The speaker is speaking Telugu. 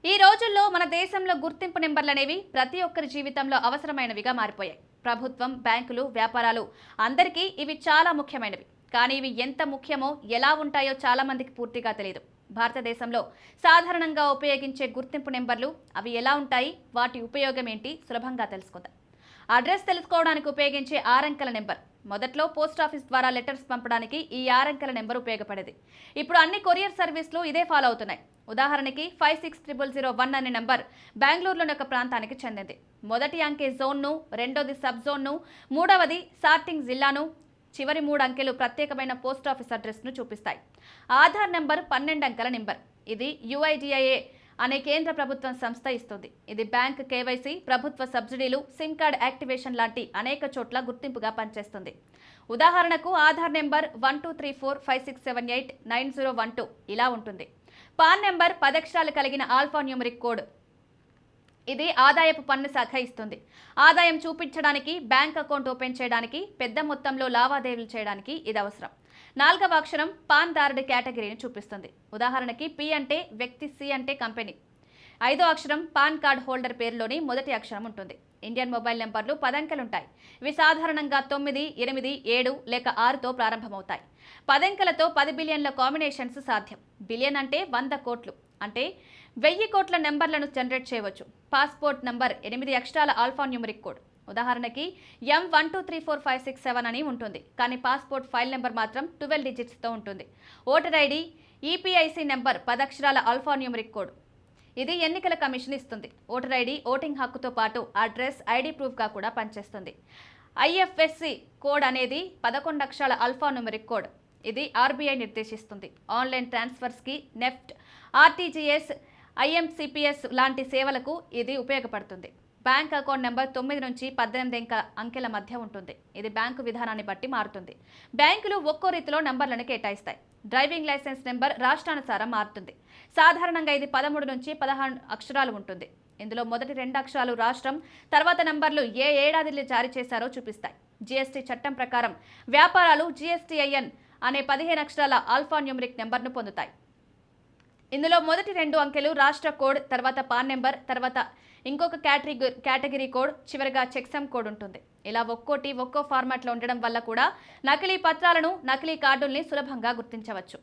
ఈ రోజుల్లో మన దేశంలో గుర్తింపు నెంబర్లనేవి ప్రతి ఒక్కరి జీవితంలో అవసరమైనవిగా మారిపోయాయి. ప్రభుత్వం, బ్యాంకులు, వ్యాపారాలు అందరికీ ఇవి చాలా ముఖ్యమైనవి. కానీ ఇవి ఎంత ముఖ్యమో, ఎలా ఉంటాయో చాలా మందికి పూర్తిగా తెలియదు. భారతదేశంలో సాధారణంగా ఉపయోగించే గుర్తింపు నెంబర్లు అవి ఎలా ఉంటాయి, వాటి ఉపయోగం ఏంటి సులభంగా తెలుసుకుందాం. అడ్రస్ తెలుసుకోవడానికి ఉపయోగించే 6 అంకెల నెంబర్. మొదట్లో పోస్ట్ ఆఫీస్ ద్వారా లెటర్స్ పంపడానికి ఈ 6 అంకెల నెంబర్ ఉపయోగపడేది. ఇప్పుడు అన్ని కొరియర్ సర్వీసులు ఇదే ఫాలో అవుతున్నాయి. ఉదాహరణకి 560001 అనే నంబర్ బెంగళూరులోని ఒక ప్రాంతానికి చెందింది. మొదటి అంకె జోన్ను, రెండోది సబ్ జోన్ను, మూడవది సార్టింగ్ జిల్లాను, చివరి 3 అంకెలు ప్రత్యేకమైన పోస్ట్ ఆఫీస్ అడ్రస్ను చూపిస్తాయి. ఆధార్ నెంబర్ 12 అంకెల నెంబర్. ఇది UIDAI అనే కేంద్ర ప్రభుత్వం సంస్థ ఇస్తుంది. ఇది బ్యాంక్ KYC, ప్రభుత్వ సబ్సిడీలు, సిమ్ కార్డ్ యాక్టివేషన్ లాంటి అనేక చోట్ల గుర్తింపుగా పనిచేస్తుంది. ఉదాహరణకు ఆధార్ నెంబర్ 123456789012 ఇలా ఉంటుంది. పాన్ నెంబర్ 10 అక్షరాలు కలిగిన ఆల్ఫా న్యూమరిక్ కోడ్. ఇది ఆదాయపు పన్ను శాఖ ఇస్తుంది. ఆదాయం చూపించడానికి, బ్యాంక్ అకౌంట్ ఓపెన్ చేయడానికి, పెద్ద మొత్తంలో లావాదేవీలు చేయడానికి ఇది అవసరం. 4వ అక్షరం పాన్ దారుడి కేటగిరీని చూపిస్తుంది. ఉదాహరణకి P అంటే వ్యక్తి, C అంటే కంపెనీ. 5వ అక్షరం పాన్ కార్డ్ హోల్డర్ పేరులోని మొదటి అక్షరం ఉంటుంది. ఇండియన్ మొబైల్ నెంబర్లు 10 అంకెలుంటాయి. ఇవి సాధారణంగా 9, 8, 7 లేక 6తో ప్రారంభమవుతాయి. 10 అంకెలతో 10 బిలియన్ల కాంబినేషన్స్ సాధ్యం. బిలియన్ అంటే 100 కోట్లు. అంటే 1000 కోట్ల నెంబర్లను జనరేట్ చేయవచ్చు. పాస్పోర్ట్ నంబర్ 8 అక్షరాల ఆల్ఫా న్యూమరిక్ కోడ్. ఉదాహరణకి M123456 అని ఉంటుంది. కానీ పాస్పోర్ట్ ఫైల్ నెంబర్ మాత్రం 12 డిజిట్స్తో ఉంటుంది. ఓటర్ ID EPIC నెంబర్ 10 అక్షరాల ఆల్ఫా న్యూమరిక్ కోడ్. ఇది ఎన్నికల కమిషన్ ఇస్తుంది. ఓటర్ ID ఓటింగ్ హక్కుతో పాటు అడ్రస్, ID ప్రూఫ్గా కూడా పనిచేస్తుంది. IFSC కోడ్ అనేది 11 అక్షరాల ఆల్ఫా న్యూమరిక్ కోడ్. ఇది RBI నిర్దేశిస్తుంది. ఆన్లైన్ ట్రాన్స్ఫర్స్కి, నెఫ్ట్, RTGS, IMCPS లాంటి సేవలకు ఇది ఉపయోగపడుతుంది. బ్యాంక్ అకౌంట్ నెంబర్ 9 నుంచి 18 అంకెల మధ్య ఉంటుంది. ఇది బ్యాంకు విధానాన్ని బట్టి మారుతుంది. బ్యాంకులు ఒక్కో రీతిలో నంబర్లను కేటాయిస్తాయి. డ్రైవింగ్ లైసెన్స్ నెంబర్ రాష్ట్రానుసారం మారుతుంది. సాధారణంగా ఇది 13 నుంచి 16 అక్షరాలు ఉంటుంది. ఇందులో మొదటి 2 అక్షరాలు రాష్ట్రం, తర్వాత నంబర్లు ఏ ఏడాదిలో జారీ చేశారో చూపిస్తాయి. GST చట్టం ప్రకారం వ్యాపారాలు GSTIN అనే 15 అక్షరాల ఆల్ఫా న్యూమరిక్ నెంబర్ను పొందుతాయి. ఇందులో మొదటి 2 అంకెలు రాష్ట్ర కోడ్, తర్వాత పాన్ నెంబర్, తర్వాత ఇంకొక కేటగిరీ కోడ్, చివరిగా చెక్సమ్ కోడ్ ఉంటుంది. ఇలా ఒక్కో ఫార్మాట్లో ఉండడం వల్ల కూడా నకిలీ పత్రాలను, నకిలీ కార్డుల్ని సులభంగా గుర్తించవచ్చు.